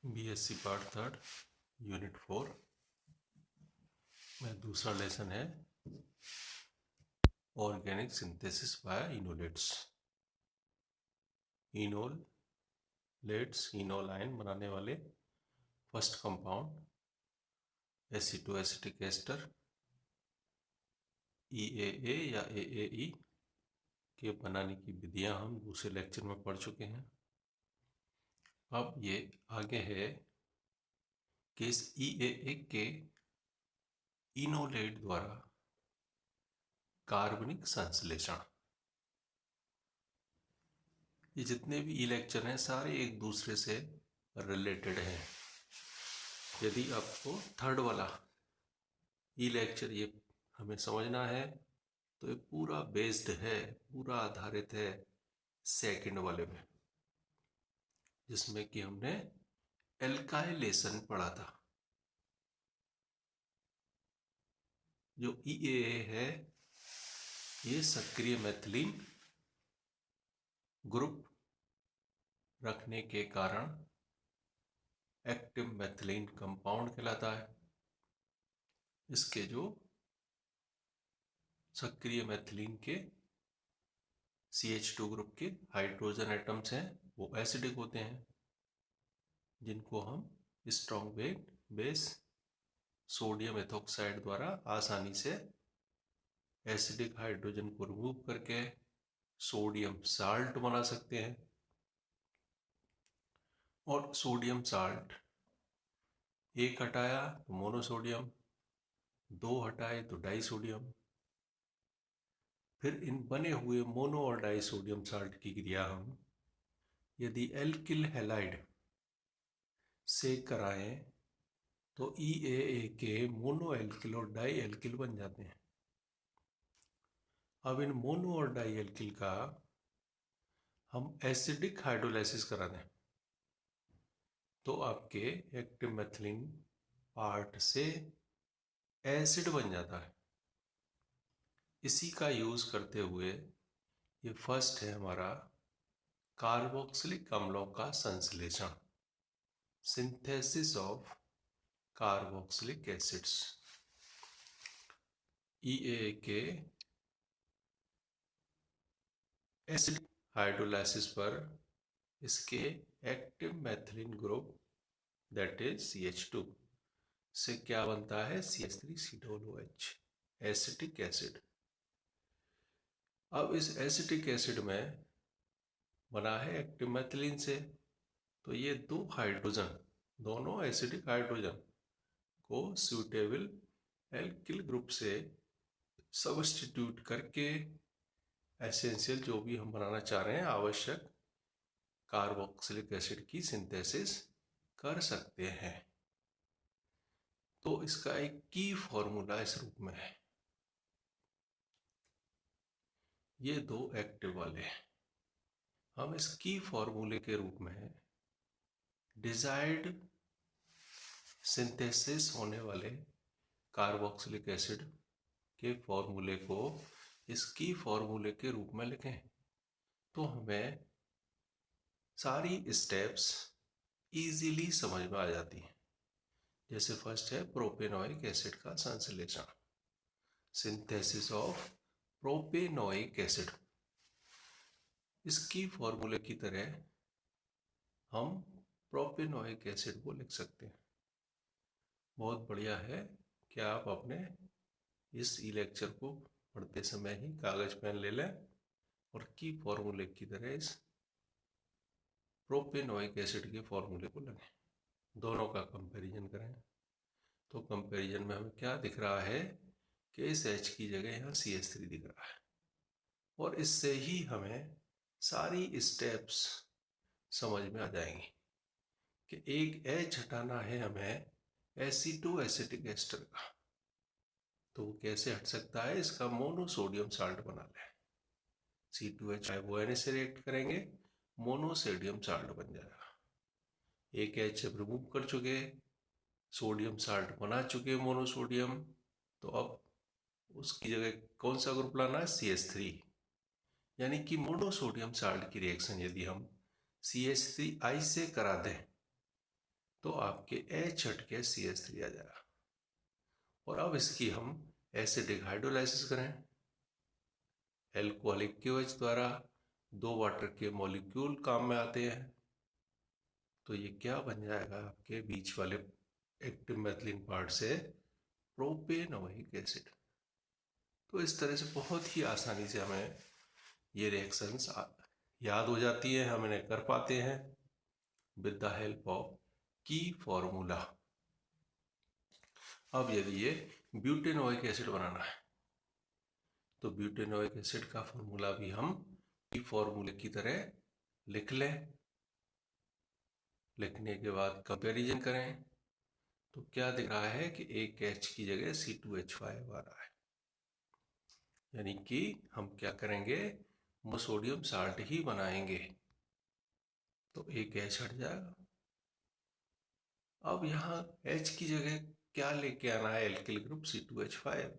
BSc part third unit 4 में दूसरा lesson है ऑर्गेनिक सिंथेसिस बाय इनोलेट्स। इनोलेट्स इनोलाइन बनाने वाले फर्स्ट कंपाउंड एसिटोएसिटिक एस्टर EAA या AAE के बनाने की विधियां हम दूसरे लेक्चर में पढ़ चुके हैं। अब ये आगे है कि इस EAA के इनोलेट द्वारा कार्बनिक संश्लेषण। ये जितने भी ई लेक्चर हैं सारे एक दूसरे से रिलेटेड हैं। यदि आपको थर्ड वाला ई लेक्चर ये हमें समझना है तो ये पूरा बेस्ड है, पूरा आधारित है सेकंड वाले में, जिसमें कि हमने एल्काइलेशन पढ़ा था। जो EAA है ये सक्रिय मेथिलीन ग्रुप रखने के कारण एक्टिव मेथिलीन कंपाउंड कहलाता है। इसके जो सक्रिय मेथिलीन के CH2 ग्रुप के हाइड्रोजन एटम्स हैं वो एसिडिक होते हैं, जिनको हम स्ट्रॉन्ग बेस सोडियम एथोक्साइड द्वारा आसानी से एसिडिक हाइड्रोजन को रिमूव करके सोडियम साल्ट बना सकते हैं। और सोडियम साल्ट एक हटाया तो मोनोसोडियम, दो हटाए तो डाइसोडियम। फिर इन बने हुए मोनो और डाइसोडियम साल्ट की क्रिया हम यदि एल्किल हैलाइड से कराएं तो EAA के मोनो एल्किल और डाई एल्किल बन जाते हैं। अब इन मोनो और डाई एल्किल का हम एसिडिक हाइड्रोलाइसिस करा दें तो आपके एक्टिव मेथिलीन पार्ट से एसिड बन जाता है। इसी का यूज करते हुए ये फर्स्ट है हमारा कार्बोक्सिलिक अम्लों का संश्लेषण, synthesis of carboxylic acids. EAA के एसिड हाइड्रोलाइसिस पर इसके active methylene group that is CH2 से क्या बनता है CH3COOH एसिटिक एसिड। अब इस एसिटिक एसिड में बना है एक्टिव मेथिलीन से, तो ये दो हाइड्रोजन दोनों एसिडिक हाइड्रोजन को सूटेबल एल्किल ग्रुप से सब्स्टिट्यूट करके एसेंशियल जो भी हम बनाना चाह रहे हैं आवश्यक कार्बोक्सिलिक एसिड की सिंथेसिस कर सकते हैं। तो इसका एक की फॉर्मूला इस रूप में है। ये दो एक्टिव वाले हैं, हम इस की फॉर्मूले के रूप में डिजायर्ड सिंथेसिस होने वाले कार्बोक्सिलिक एसिड के फॉर्मूले को इस की फॉर्मूले के रूप में लिखें तो हमें सारी स्टेप्स इजीली समझ में आ जाती हैं। जैसे फर्स्ट है प्रोपेनोइक एसिड का संश्लेषण, सिंथेसिस ऑफ प्रोपेनोइक एसिड। इसकी फॉर्मूले की तरह हम प्रोपेनोइक एसिड को लिख सकते हैं। बहुत बढ़िया है कि आप अपने इस ई लेक्चर को पढ़ते समय ही कागज पेन ले लें और की फॉर्मूले की तरह इस प्रोपेनोइक एसिड के फॉर्मूले को लगाएं, दोनों का कंपैरिजन करें। तो कंपैरिजन में हमें क्या दिख रहा है कि इस H की जगह यहाँ CH3 दिख रहा है, और इससे ही हमें सारी स्टेप्स समझ में आ जाएंगी कि एक H हटाना है हमें एसिटोएसिटिक एस्टर का, तो वो कैसे हट सकता है, इसका मोनोसोडियम साल्ट बना लें। C2H वो N से रिएक्ट करेंगे, मोनोसोडियम साल्ट बन जाएगा। एक H जब रिमूव कर चुके, सोडियम साल्ट बना चुके मोनोसोडियम, तो अब उसकी जगह कौन सा ग्रुप लाना है CH3, यानी कि मोनोसोडियम साल्ट की रिएक्शन यदि हम CH3I से करा दें तो आपके H हट के CH3 आ जाएगा। और अब इसकी हम एसिडिक हाइड्रोलाइसिस करें, एल्कोहलिक KOH द्वारा 2 वाटर के मॉलिक्यूल काम में आते हैं, तो ये क्या बन जाएगा, आपके बीच वाले एक्टिव मैथिलीन पार्ट से प्रोपेनोइक एसिड। तो इस तरह से बहुत ही आसानी से हमें ये रिएक्शंस याद हो जाती है, हम इन्हें कर पाते हैं विद द हेल्प ऑफ की फॉर्मूला। अब यदि ये ब्यूटेनोइक एसिड बनाना है तो ब्यूटेनोइक एसिड का फॉर्मूला भी हम की फॉर्मूले की तरह लिख लें। लिखने के बाद कंपैरिजन करें तो क्या दिख रहा है कि एक H की जगह C2H5 आ रहा है, यानी कि हम क्या करेंगे, सोडियम साल्ट ही बनाएंगे, तो एक H हट जाएगा। अब यहाँ H की जगह क्या लेके आना है, एल्किल ग्रुप C2H5,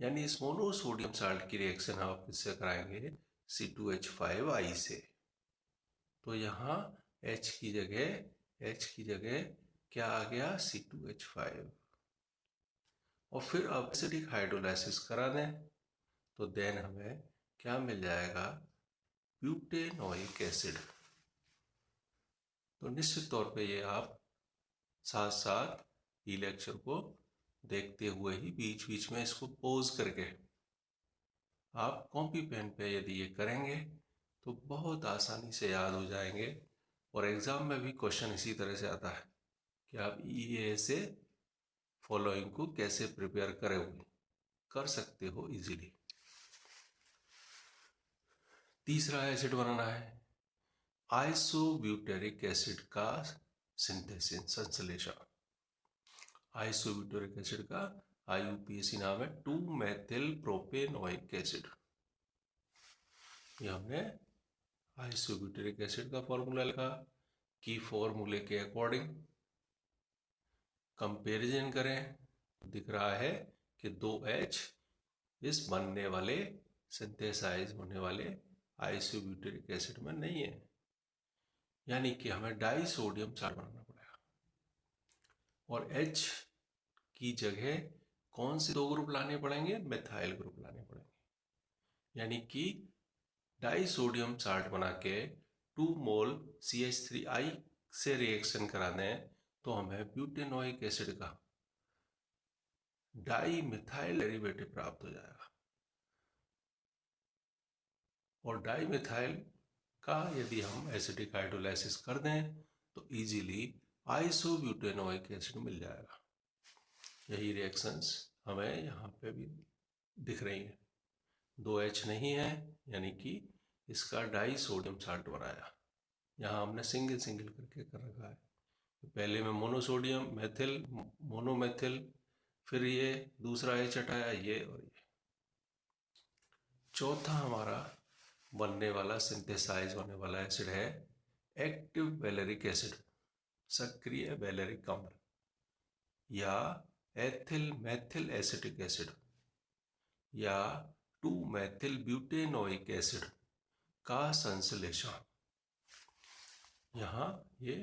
यानी इस मोनोसोडियम साल्ट की रिएक्शन हम किससे कराएंगे, C2H5I से। तो यहाँ H की जगह क्या आ गया, C2H5। और फिर अब एसिडिक हाइड्रोलाइसिस करा दें तो देन हमें क्या मिल जाएगा, ब्यूटेनोइक एसिड। तो निश्चित तौर पे ये आप साथ साथ ई लेक्चर को देखते हुए ही बीच बीच में इसको पॉज करके आप कॉपी पेन पे यदि ये करेंगे तो बहुत आसानी से याद हो जाएंगे। और एग्ज़ाम में भी क्वेश्चन इसी तरह से आता है कि आप EA से फॉलोइंग को कैसे प्रिपेयर करोगे, कर सकते हो इजीली। तीसरा एसिड बनाना है, आइसोब्यूटेरिक एसिड का सिंथेसिस, संश्लेषण। आइसोब्यूटेरिक एसिड का IUPAC नाम है, 2 मेथिल प्रोपेनोइक एसिड। ये हमने आइसोब्यूटेरिक एसिड का फॉर्मूला लिखा, की फॉर्मूले के अकॉर्डिंग कंपैरिजन करें, दिख रहा है कि 2H इस बनने वाले सिंथेसाइज होने वाले आइसोब्यूटेरिक एसिड में नहीं है, यानी कि हमें डाई सोडियम साल्ट बनाना पड़ेगा। और H की जगह कौन से 2 ग्रुप लाने पड़ेंगे, मेथाइल ग्रुप लाने पड़ेंगे, यानी कि डाई सोडियम साल्ट बना के 2 मोल CH3I से रिएक्शन करा दें तो हमें ब्यूटेनोइक एसिड का डाई मिथाइल डेरिवेटिव प्राप्त हो जाएगा। और डाई मिथाइल का यदि हम एसिडिक हाइड्रोलाइसिस कर दें तो इजीली आइसोब्यूटेनोइक एसिड मिल जाएगा। यही रिएक्शंस हमें यहाँ पे भी दिख रही हैं। 2H नहीं है, यानी कि इसका डाई सोडियम साल्ट बनाया, यहाँ हमने सिंगल सिंगल करके कर रखा है। पहले में मोनोसोडियम मेथिल मोनोमेथिल, फिर ये दूसरा H हटाया, ये और ये। चौथा हमारा बनने वाला सिंथेसाइज होने वाला एसिड है एक्टिव वैलेरिक एसिड, सक्रिय वैलेरिक अम्ल, या एथिल मैथिल एसिटिक एसिड, या 2 मेथिल ब्यूटेनोइक एसिड का संश्लेषण। यहाँ ये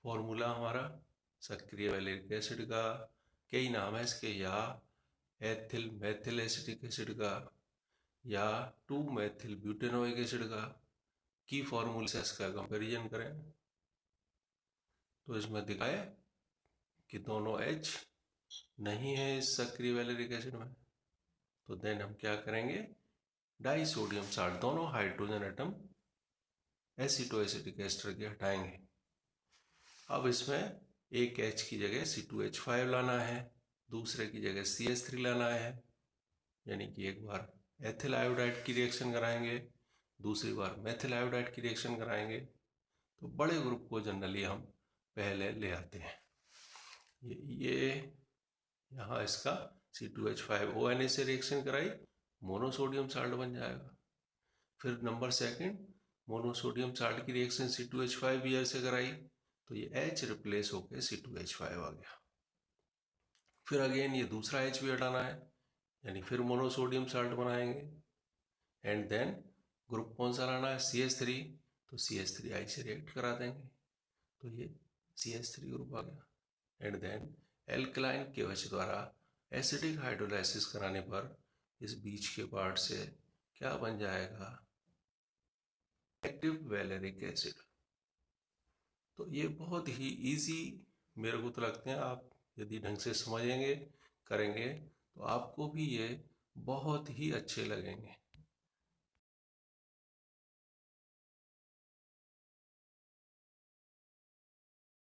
फॉर्मूला हमारा सक्रिय वैलेरिक एसिड का, कई नाम है इसके, या एथिल मैथिल एसिटिक एसिड का, या 2 मेथिल ब्यूटेनोइक एसिड का, की फॉर्मूले से इसका कंपैरिजन करें तो इसमें दिखाए कि दोनों H नहीं है इस सक्रिय वैलेरिक एसिड में, तो देन हम क्या करेंगे, डाई सोडियम साल्ट, दोनों हाइड्रोजन एटम एसिटोएसिटिक एस्टर के हटाएंगे। अब इसमें एक H की जगह C2H5 लाना है, दूसरे की जगह CH3 लाना है, यानी कि एक बार एथिल आयोडाइड की रिएक्शन कराएंगे, दूसरी बार मेथिल आयोडाइड की रिएक्शन कराएंगे। तो बड़े ग्रुप को जनरली हम पहले ले आते हैं। ये यहाँ इसका C2H5ONA से रिएक्शन कराई, मोनोसोडियम साल्ट बन जाएगा। फिर नंबर सेकंड, मोनोसोडियम साल्ट की रिएक्शन C2H5Br से कराई तो ये H रिप्लेस होकर C2H5 आ गया। फिर अगेन ये दूसरा H भी हटाना है, यानी फिर मोनोसोडियम साल्ट बनाएंगे, एंड देन ग्रुप कौन सा लाना है, CH3, तो CH3I से रिएक्ट करा देंगे, तो ये CH3 ग्रुप आ गया। एंड देन एल्कलाइन KOH द्वारा एसिडिक हाइड्रोलाइसिस कराने पर इस बीच के पार्ट से क्या बन जाएगा? Active valeric acid. तो ये बहुत ही इजी मेरे को तो लगते हैं, आप यदि ढंग से समझेंगे करेंगे तो आपको भी ये बहुत ही अच्छे लगेंगे।